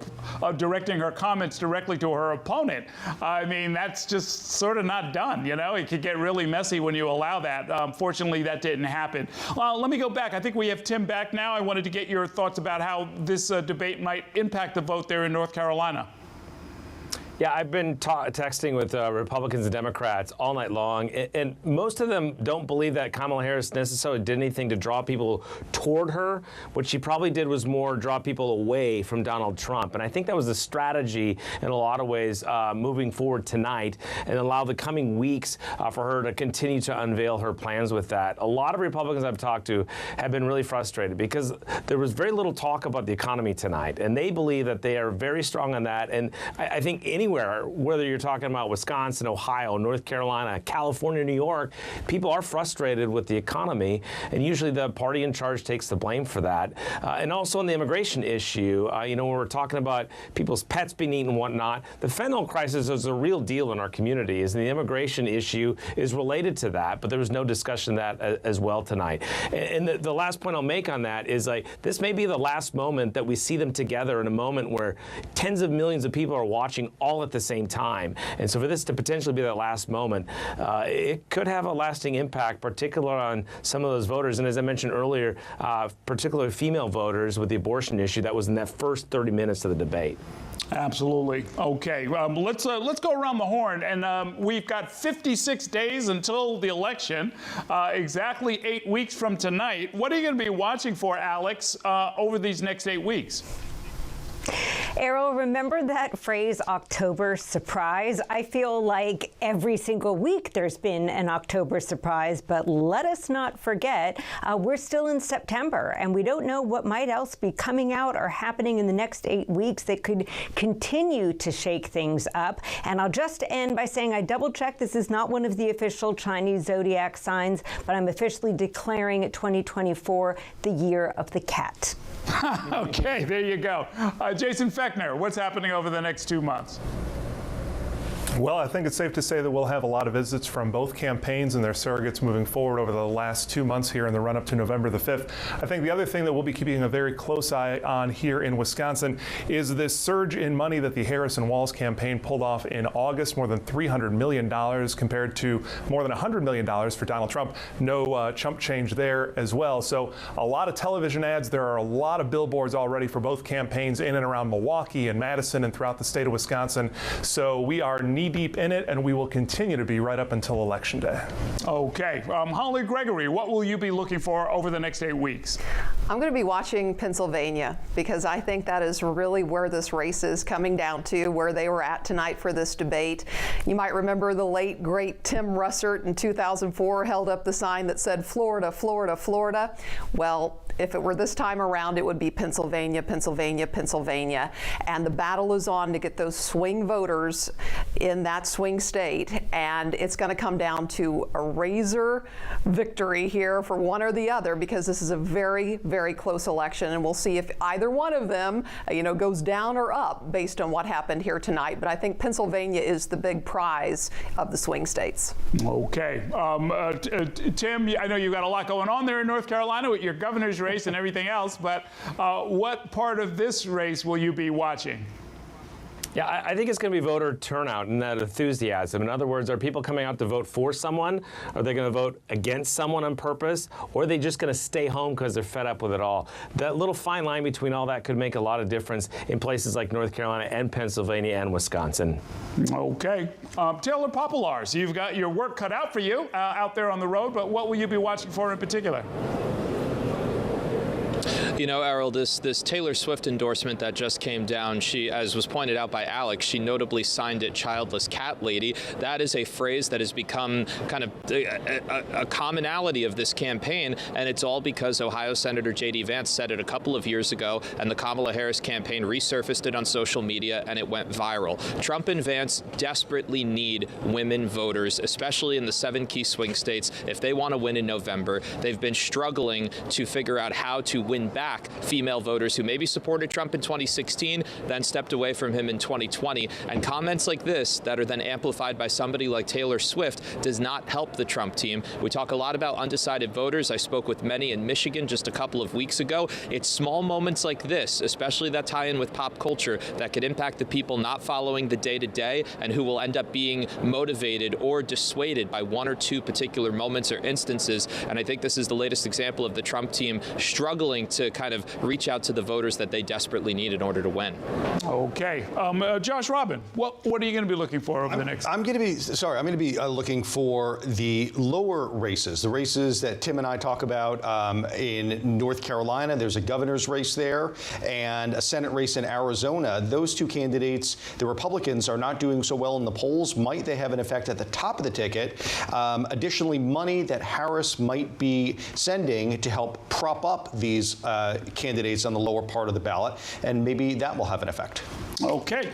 comments directly to her opponent. I mean, that's just sort of not done, you know? It could get really messy when you allow that. Fortunately, that didn't happen. Let me go back. I think we have Tim back now. I wanted to get your thoughts about how this debate might impact the vote there in North Carolina. Yeah, I've been texting with Republicans and Democrats all night long, and most of them don't believe that Kamala Harris necessarily did anything to draw people toward her. What she probably did was more draw people away from Donald Trump, and I think that was the strategy in a lot of ways moving forward tonight, and allow the coming weeks for her to continue to unveil her plans with that. A lot of Republicans I've talked to have been really frustrated because there was very little talk about the economy tonight, and they believe that they are very strong on that, and I think any anywhere, whether you're talking about Wisconsin, Ohio, North Carolina, California, New York, people are frustrated with the economy, and usually the party in charge takes the blame for that. And also on the immigration issue, when we're talking about people's pets being eaten and whatnot, the fentanyl crisis is a real deal in our communities, and the immigration issue is related to that, but there was no discussion of that as well tonight. And the last point I'll make on that is, like, this may be the last moment that we see them together in a moment where tens of millions of people are watching all at the same time. And so for this to potentially be that last moment, it could have a lasting impact, particularly on some of those voters. And as I mentioned earlier, particularly female voters with the abortion issue that was in that first 30 minutes of the debate. Absolutely. Okay, let's go around the horn, and we've got 56 days until the election, exactly 8 weeks from tonight. What are you going to be watching for, Alex, over these next 8 weeks? Errol, remember that phrase, October surprise? I feel like every single week there's been an October surprise, but let us not forget, we're still in September, and we don't know what might else be coming out or happening in the next 8 weeks that could continue to shake things up. And I'll just end by saying I double-checked. This is not one of the official Chinese zodiac signs, but I'm officially declaring 2024 the year of the cat. Okay, there you go. Jason Fechner, what's happening over the next 2 months? Well, I think it's safe to say that we'll have a lot of visits from both campaigns and their surrogates moving forward over the last 2 months here in the run-up to November the 5th. I think the other thing that we'll be keeping a very close eye on here in Wisconsin is this surge in money that the Harris and Walz campaign pulled off in August, more than $300 million compared to more than $100 million for Donald Trump. No chump change there as well. So a lot of television ads. There are a lot of billboards already for both campaigns in and around Milwaukee and Madison and throughout the state of Wisconsin. So we are knee-deep in it, and we will continue to be right up until Election Day. Okay. Holly Gregory, what will you be looking for over the next 8 weeks? I'm going to be watching Pennsylvania because I think that is really where this race is coming down to, where they were at tonight for this debate. You might remember the late, great Tim Russert in 2004 held up the sign that said, Florida, Florida, Florida. Well, if it were this time around, it would be Pennsylvania, Pennsylvania, Pennsylvania. And the battle is on to get those swing voters in that swing state. And it's going to come down to a razor victory here for one or the other, because this is a very, very close election. And we'll see if either one of them, goes down or up based on what happened here tonight. But I think Pennsylvania is the big prize of the swing states. Okay. Tim, I know you've got a lot going on there in North Carolina with your governor's race and everything else, but what part of this race will you be watching? Yeah, I think it's going to be voter turnout and that enthusiasm. In other words, are people coming out to vote for someone? Are they going to vote against someone on purpose? Or are they just going to stay home because they're fed up with it all? That little fine line between all that could make a lot of difference in places like North Carolina and Pennsylvania and Wisconsin. Okay. Taylor Popolars, you've got your work cut out for you out there on the road, but what will you be watching for in particular? You know, Errol, this Taylor Swift endorsement that just came down, she, as was pointed out by Alex, she notably signed it childless cat lady. That is a phrase that has become kind of a commonality of this campaign, and it's all because Ohio Senator J.D. Vance said it a couple of years ago, and the Kamala Harris campaign resurfaced it on social media, and it went viral. Trump and Vance desperately need women voters, especially in the 7 key swing states, if they want to win in November. They've been struggling to figure out how to win back female voters who maybe supported Trump in 2016, then stepped away from him in 2020. And comments like this that are then amplified by somebody like Taylor Swift does not help the Trump team. We talk a lot about undecided voters. I spoke with many in Michigan just a couple of weeks ago. It's small moments like this, especially that tie in with pop culture, that could impact the people not following the day-to-day and who will end up being motivated or dissuaded by 1 or 2 particular moments or instances. And I think this is the latest example of the Trump team struggling to kind of reach out to the voters that they desperately need in order to win. Okay. Josh Robin, what are you going to be looking for over the next? I'm going to be looking for the lower races, the races that Tim and I talk about in North Carolina. There's a governor's race there and a Senate race in Arizona. Those 2 candidates, the Republicans, are not doing so well in the polls. Might they have an effect at the top of the ticket? Additionally, money that Harris might be sending to help prop up these candidates on the lower part of the ballot, and maybe that will have an effect. Okay.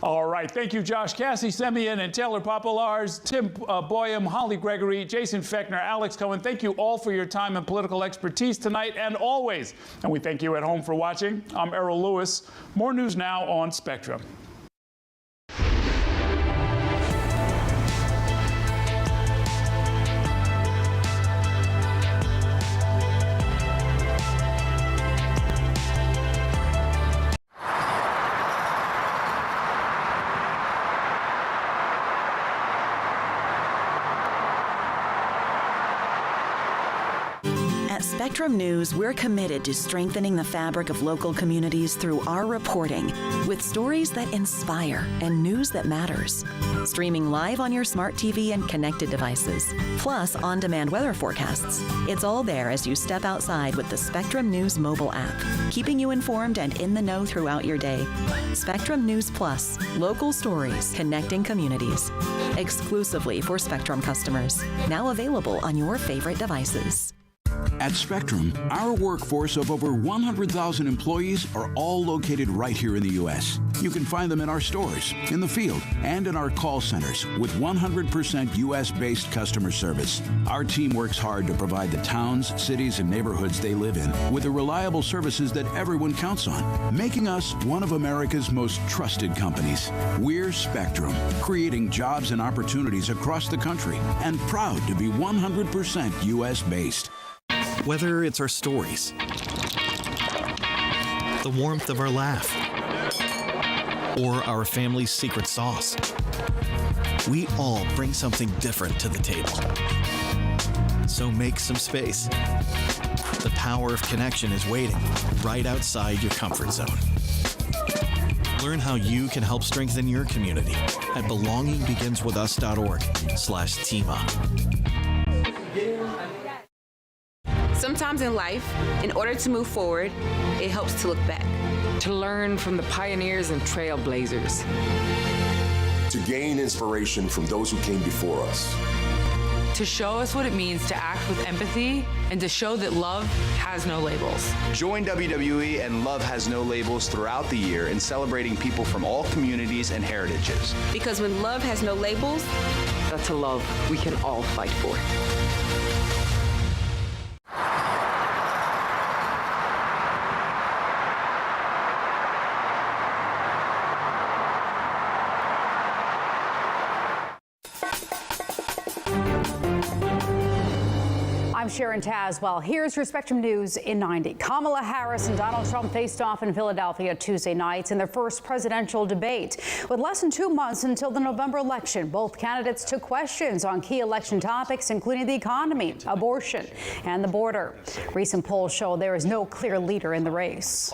All right. Thank you, Josh Cassie, Semyon, and Taylor Popolars, Tim Boyum, Holly Gregory, Jason Fechner, Alex Cohen. Thank you all for your time and political expertise tonight and always. And we thank you at home for watching. I'm Errol Lewis. More news now on Spectrum. At Spectrum News, we're committed to strengthening the fabric of local communities through our reporting, with stories that inspire and news that matters. Streaming live on your smart TV and connected devices, plus on-demand weather forecasts. It's all there as you step outside with the Spectrum News mobile app, keeping you informed and in the know throughout your day. Spectrum News Plus, local stories connecting communities. Exclusively for Spectrum customers. Now available on your favorite devices. At Spectrum, our workforce of over 100,000 employees are all located right here in the U.S. You can find them in our stores, in the field, and in our call centers with 100% U.S.-based customer service. Our team works hard to provide the towns, cities, and neighborhoods they live in with the reliable services that everyone counts on, making us one of America's most trusted companies. We're Spectrum, creating jobs and opportunities across the country, and proud to be 100% U.S.-based. Whether it's our stories, the warmth of our laugh, or our family's secret sauce, we all bring something different to the table. So make some space. The power of connection is waiting right outside your comfort zone. Learn how you can help strengthen your community at belongingbeginswithus.org/teamup. Sometimes in life, in order to move forward, it helps to look back. To learn from the pioneers and trailblazers. To gain inspiration from those who came before us. To show us what it means to act with empathy and to show that love has no labels. Join WWE and Love Has No Labels throughout the year in celebrating people from all communities and heritages. Because when love has no labels, that's a love we can all fight for. I'm Sharon Tazwell. Here's your Spectrum News in 90. Kamala Harris and Donald Trump faced off in Philadelphia Tuesday night in their first presidential debate. With less than 2 months until the November election, both candidates took questions on key election topics, including the economy, abortion, and the border. Recent polls show there is no clear leader in the race.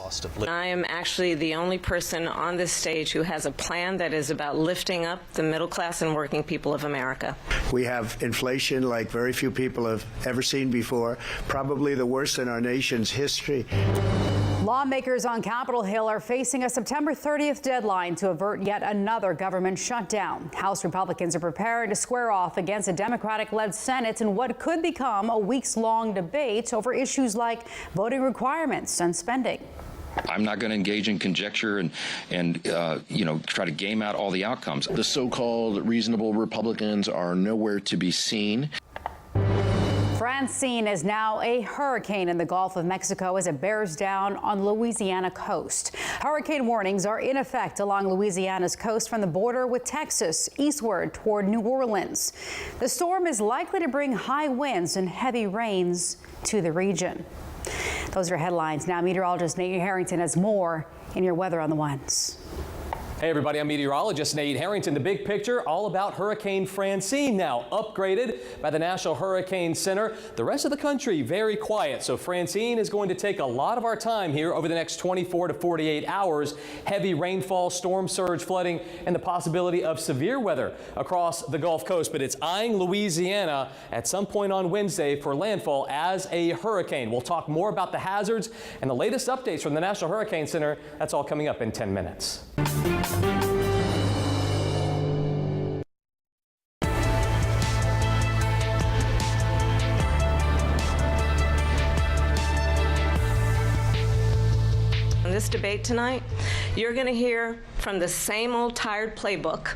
I am actually the only person on this stage who has a plan that is about lifting up the middle class and working people of America. We have inflation like very few people have ever seen before, probably the worst in our nation's history. Lawmakers on Capitol Hill are facing a September 30th deadline to avert yet another government shutdown. House Republicans are preparing to square off against a Democratic-led Senate in what could become a weeks-long debate over issues like voting requirements and spending. I'm not going to engage in conjecture and try to game out all the outcomes. The so-called reasonable Republicans are nowhere to be seen. Francine is now a hurricane in the Gulf of Mexico as it bears down on Louisiana coast. Hurricane warnings are in effect along Louisiana's coast from the border with Texas eastward toward New Orleans. The storm is likely to bring high winds and heavy rains to the region. Those are headlines. Now meteorologist Nate Harrington has more in your Weather on the Ones. Hey everybody, I'm meteorologist Nate Harrington. The big picture all about Hurricane Francine, now upgraded by the National Hurricane Center. The rest of the country very quiet, so Francine is going to take a lot of our time here over the next 24 to 48 hours. Heavy rainfall, storm surge, flooding, and the possibility of severe weather across the Gulf Coast, but it's eyeing Louisiana at some point on Wednesday for landfall as a hurricane. We'll talk more about the hazards and the latest updates from the National Hurricane Center. That's all coming up in 10 minutes. This this debate tonight, you're going to hear from the same old tired playbook,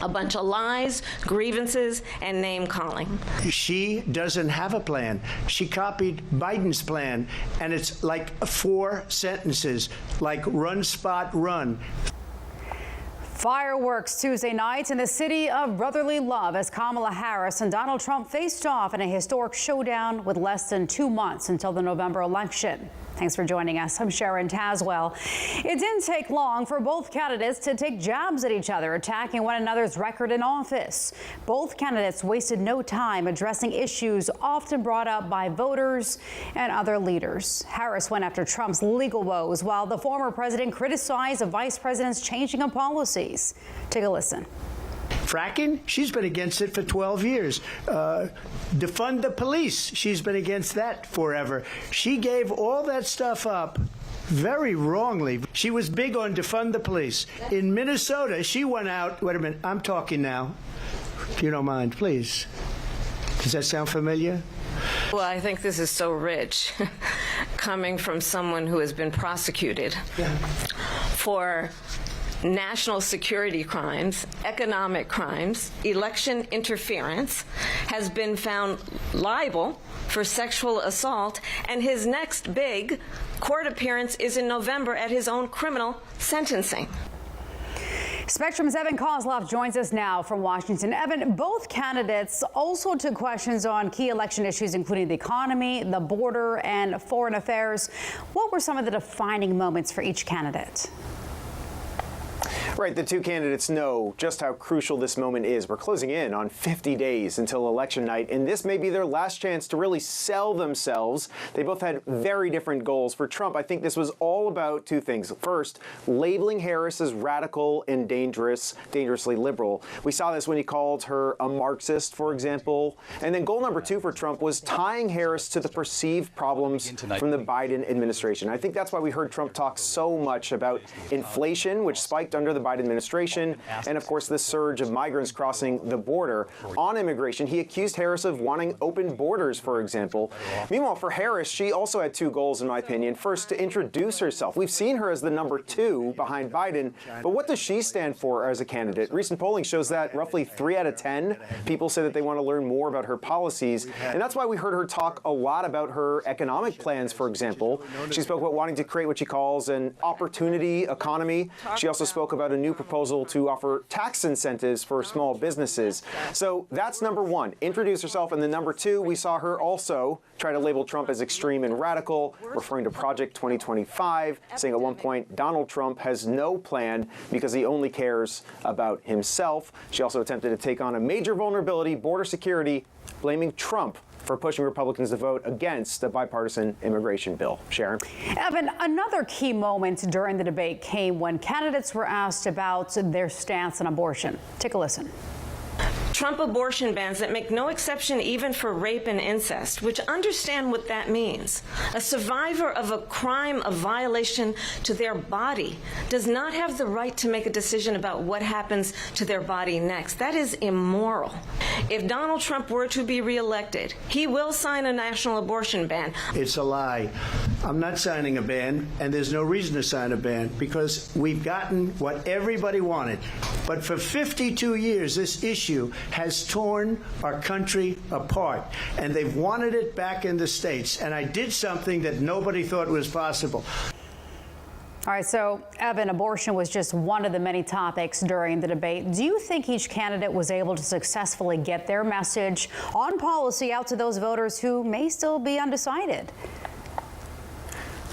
a bunch of lies, grievances, and name-calling. She doesn't have a plan. She copied Biden's plan, and it's like 4 sentences, like run, spot, run. Fireworks Tuesday night in the city of brotherly love as Kamala Harris and Donald Trump faced off in a historic showdown with less than 2 months until the November election. Thanks for joining us. I'm Sharon Taswell. It didn't take long for both candidates to take jabs at each other, attacking one another's record in office. Both candidates wasted no time addressing issues often brought up by voters and other leaders. Harris went after Trump's legal woes, while the former president criticized the vice president's changing of policies. Take a listen. Fracking, she's been against it for 12 years. Defund the police, she's been against that forever. She gave all that stuff up very wrongly. She was big on defund the police. In Minnesota, she went out, wait a minute, I'm talking now, if you don't mind, please. Does that sound familiar? Well, I think this is so rich, coming from someone who has been prosecuted for national security crimes, economic crimes, election interference, has been found liable for sexual assault, and his next big court appearance is in November at his own criminal sentencing. Spectrum's Evan Kozlov joins us now from Washington. Evan, both candidates also took questions on key election issues, including the economy, the border, and foreign affairs. What were some of the defining moments for each candidate? Right, the two candidates know just how crucial this moment is. We're closing in on 50 days until election night, and this may be their last chance to really sell themselves. They both had very different goals. For Trump, I think this was all about two things. First, labeling Harris as radical and dangerously liberal. We saw this when he called her a Marxist, for example. And then goal number 2 for Trump was tying Harris to the perceived problems from the Biden administration. I think that's why we heard Trump talk so much about inflation, which spiked under the Biden administration, and of course the surge of migrants crossing the border. On immigration, he accused Harris of wanting open borders, for example. Meanwhile, for Harris, she also had two goals, in my opinion. First, to introduce herself. We've seen her as the number 2 behind Biden, but what does she stand for as a candidate? Recent polling shows that roughly 3 out of 10 people say that they want to learn more about her policies, and that's why we heard her talk a lot about her economic plans, for example. She spoke about wanting to create what she calls an opportunity economy. She also spoke about a new proposal to offer tax incentives for small businesses. So that's number 1, introduce herself. And then number 2, we saw her also try to label Trump as extreme and radical, referring to Project 2025, saying at one point Donald Trump has no plan because he only cares about himself. She also attempted to take on a major vulnerability, border security, blaming Trump for pushing Republicans to vote against the bipartisan immigration bill. Sharon? Evan, another key moment during the debate came when candidates were asked about their stance on abortion. Take a listen. Trump abortion bans that make no exception even for rape and incest, which understand what that means. A survivor of a crime of violation to their body does not have the right to make a decision about what happens to their body next. That is immoral. If Donald Trump were to be reelected, he will sign a national abortion ban. It's a lie. I'm not signing a ban, and there's no reason to sign a ban because we've gotten what everybody wanted. But for 52 years, this issue has torn our country apart, and they've wanted it back in the states. And I did something that nobody thought was possible. All right, so Evan, abortion was just one of the many topics during the debate. Do you think each candidate was able to successfully get their message on policy out to those voters who may still be undecided?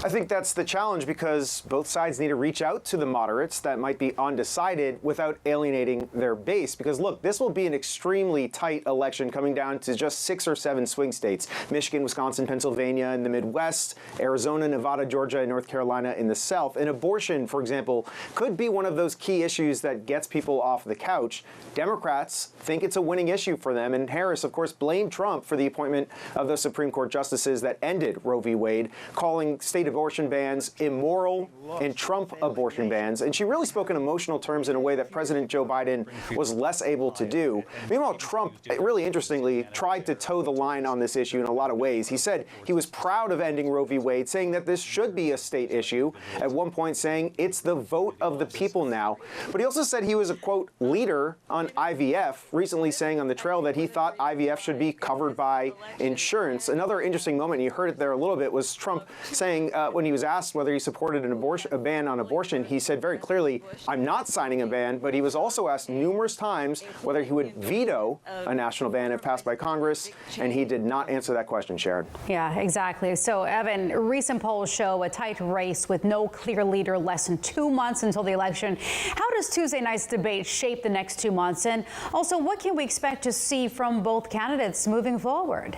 I think that's the challenge because both sides need to reach out to the moderates that might be undecided without alienating their base. Because look, this will be an extremely tight election coming down to just 6 or 7 swing states. Michigan, Wisconsin, Pennsylvania in the Midwest, Arizona, Nevada, Georgia, and North Carolina in the South. And abortion, for example, could be one of those key issues that gets people off the couch. Democrats think it's a winning issue for them. And Harris, of course, blamed Trump for the appointment of those Supreme Court justices that ended Roe v. Wade, calling state abortion bans immoral and Trump abortion bans, and she really spoke in emotional terms in a way that President Joe Biden was less able to do. Meanwhile, Trump, really interestingly, tried to toe the line on this issue in a lot of ways. He said he was proud of ending Roe v. Wade, saying that this should be a state issue, at one point saying it's the vote of the people now. But he also said he was a, quote, leader on IVF, recently saying on the trail that he thought IVF should be covered by insurance. Another interesting moment, you heard it there a little bit, was Trump saying when he was asked whether he supported a ban on abortion, he said very clearly, I'm not signing a ban, but he was also asked numerous times whether he would veto a national ban if passed by Congress, and he did not answer that question, Sharon. Yeah, exactly. So, Evan, recent polls show a tight race with no clear leader less than 2 months until the election. How does Tuesday night's debate shape the next 2 months? And also, what can we expect to see from both candidates moving forward?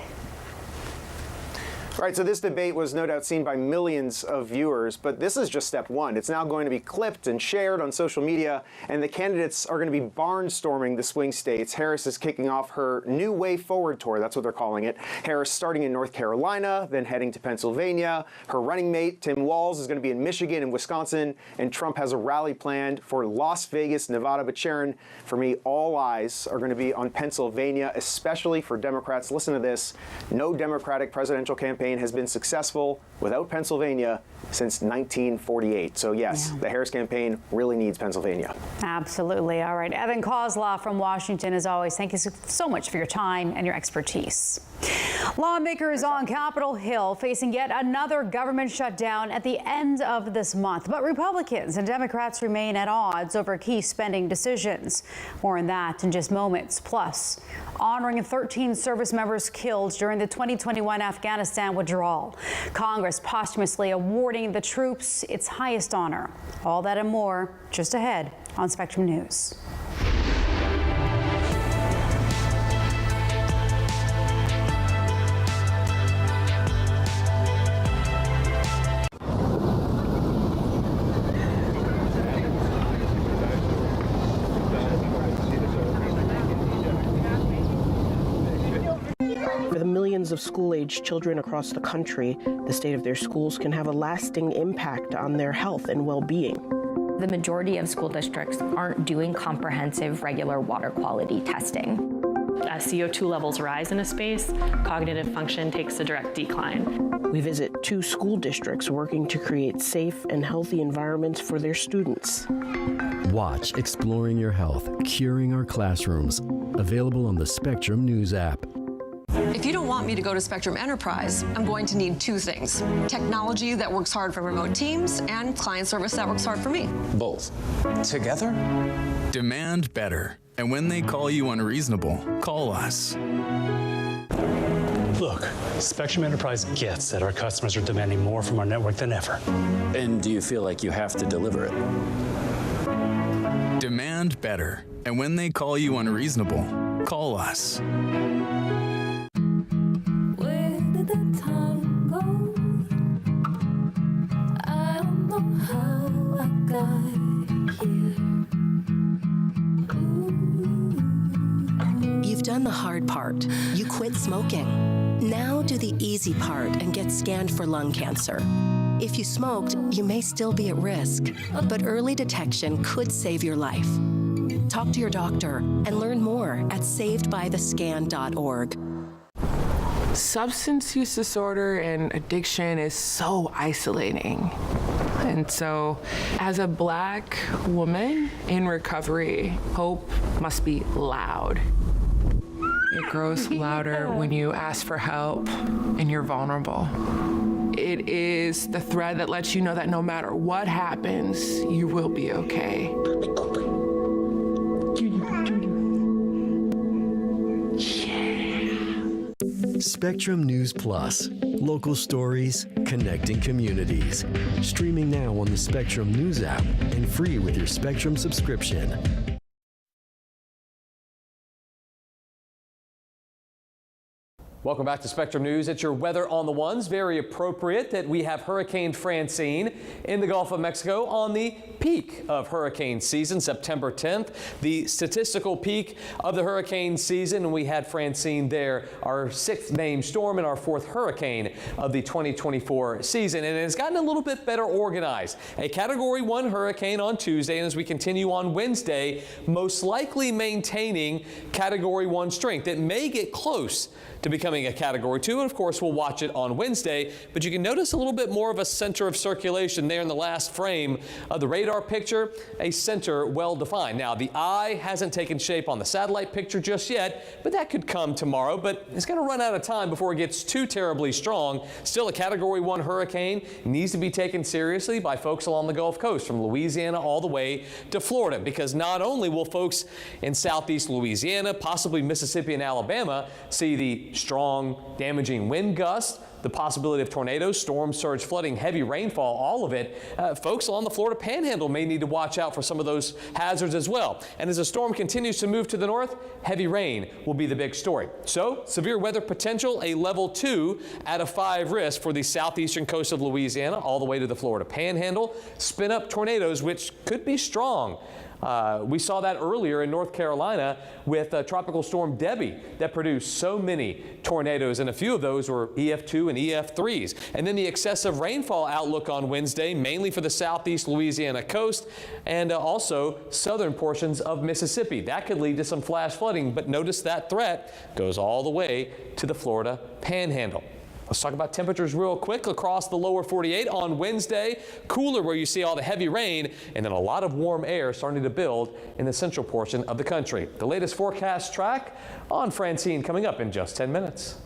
All right, so this debate was no doubt seen by millions of viewers, but this is just step one. It's now going to be clipped and shared on social media, and the candidates are going to be barnstorming the swing states. Harris is kicking off her New Way Forward tour. That's what they're calling it. Harris starting in North Carolina, then heading to Pennsylvania. Her running mate, Tim Walz, is going to be in Michigan and Wisconsin, and Trump has a rally planned for Las Vegas, Nevada. But Sharon, for me, all eyes are going to be on Pennsylvania, especially for Democrats. Listen to this. No Democratic presidential campaign has been successful without Pennsylvania since 1948. So yes, the Harris campaign really needs Pennsylvania. Absolutely. All right. Evan Kozloff from Washington, as always, thank you so much for your time and your expertise. Lawmakers on Capitol Hill facing yet another government shutdown at the end of this month. But Republicans and Democrats remain at odds over key spending decisions. More on that in just moments. Plus, honoring 13 service members killed during the 2021 Afghanistan withdrawal. Congress posthumously awarding the troops its highest honor. All that and more just ahead on Spectrum News. For the millions of school-aged children across the country, the state of their schools can have a lasting impact on their health and well-being. The majority of school districts aren't doing comprehensive regular water quality testing. As CO2 levels rise in a space, cognitive function takes a direct decline. We visit 2 school districts working to create safe and healthy environments for their students. Watch Exploring Your Health, Curing Our Classrooms, available on the Spectrum News app. If you don't want me to go to Spectrum Enterprise, I'm going to need 2 things. Technology that works hard for remote teams and client service that works hard for me. Both. Together? Demand better. And when they call you unreasonable, call us. Look, Spectrum Enterprise gets that our customers are demanding more from our network than ever. And do you feel like you have to deliver it? Demand better. And when they call you unreasonable, call us. You've done the hard part. You quit smoking. Now do the easy part and get scanned for lung cancer. If you smoked, you may still be at risk, but early detection could save your life. Talk to your doctor and learn more at savedbythescan.org. Substance use disorder and addiction is so isolating. And so, as a Black woman in recovery, hope must be loud. It grows louder when you ask for help and you're vulnerable. It is the thread that lets you know that no matter what happens, you will be okay. Spectrum News Plus. Local stories, connecting communities. Streaming now on the Spectrum News app and free with your Spectrum subscription. Welcome back to Spectrum News. It's your weather on the ones. Very appropriate that we have Hurricane Francine in the Gulf of Mexico on the peak of hurricane season, September 10th, the statistical peak of the hurricane season. And we had Francine there, our 6th named storm and our 4th hurricane of the 2024 season. And it's gotten a little bit better organized. A Category 1 hurricane on Tuesday, and as we continue on Wednesday, most likely maintaining Category 1 strength. It may get close to becoming a Category 2, and of course we'll watch it on Wednesday, but you can notice a little bit more of a center of circulation there in the last frame of the radar picture, a center well defined. Now the eye hasn't taken shape on the satellite picture just yet, but that could come tomorrow, but it's going to run out of time before it gets too terribly strong. Still a Category 1 hurricane, needs to be taken seriously by folks along the Gulf Coast from Louisiana all the way to Florida, because not only will folks in southeast Louisiana, possibly Mississippi and Alabama, see the strong, damaging wind gusts, the possibility of tornadoes, storm surge, flooding, heavy rainfall, all of it. Folks along the Florida Panhandle may need to watch out for some of those hazards as well. And as the storm continues to move to the north, heavy rain will be the big story. So severe weather potential, a level 2 out of 5 risk for the southeastern coast of Louisiana all the way to the Florida Panhandle. Spin up tornadoes, which could be strong. We saw that earlier in North Carolina with Tropical Storm Debbie that produced so many tornadoes, and a few of those were EF2 and EF3s. And then the excessive rainfall outlook on Wednesday, mainly for the southeast Louisiana coast and also southern portions of Mississippi. That could lead to some flash flooding, but notice that threat goes all the way to the Florida Panhandle. Let's talk about temperatures real quick across the lower 48 on Wednesday. Cooler where you see all the heavy rain, and then a lot of warm air starting to build in the central portion of the country. The latest forecast track on Francine coming up in just 10 minutes.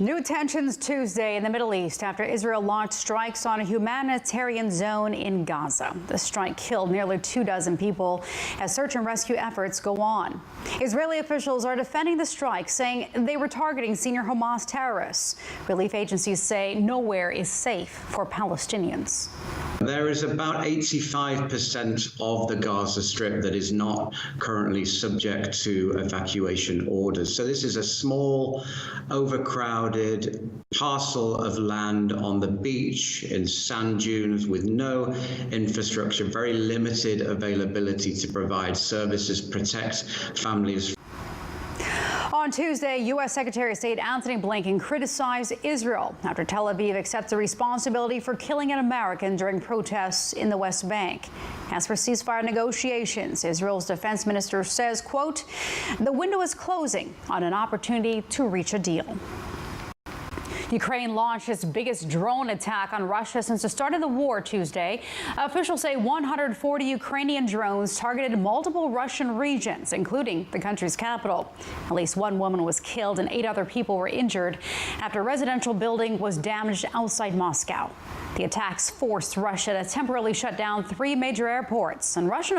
New tensions Tuesday in the Middle East after Israel launched strikes on a humanitarian zone in Gaza. The strike killed nearly 24 people as search and rescue efforts go on. Israeli officials are defending the strike, saying they were targeting senior Hamas terrorists. Relief agencies say nowhere is safe for Palestinians. There is about 85% of the Gaza Strip that is not currently subject to evacuation orders. So this is a small, overcrowded parcel of land on the beach in sand dunes with no infrastructure, very limited availability to provide services, protect families. On Tuesday, U.S. Secretary of State Antony Blinken criticized Israel after Tel Aviv accepted responsibility for killing an American during protests in the West Bank. As for ceasefire negotiations, Israel's defense minister says, quote, "The window is closing on an opportunity to reach a deal." Ukraine launched its biggest drone attack on Russia since the start of the war Tuesday. Officials say 140 Ukrainian drones targeted multiple Russian regions, including the country's capital. At least one woman was killed and 8 other people were injured after a residential building was damaged outside Moscow. The attacks forced Russia to temporarily shut down 3 major airports, and Russian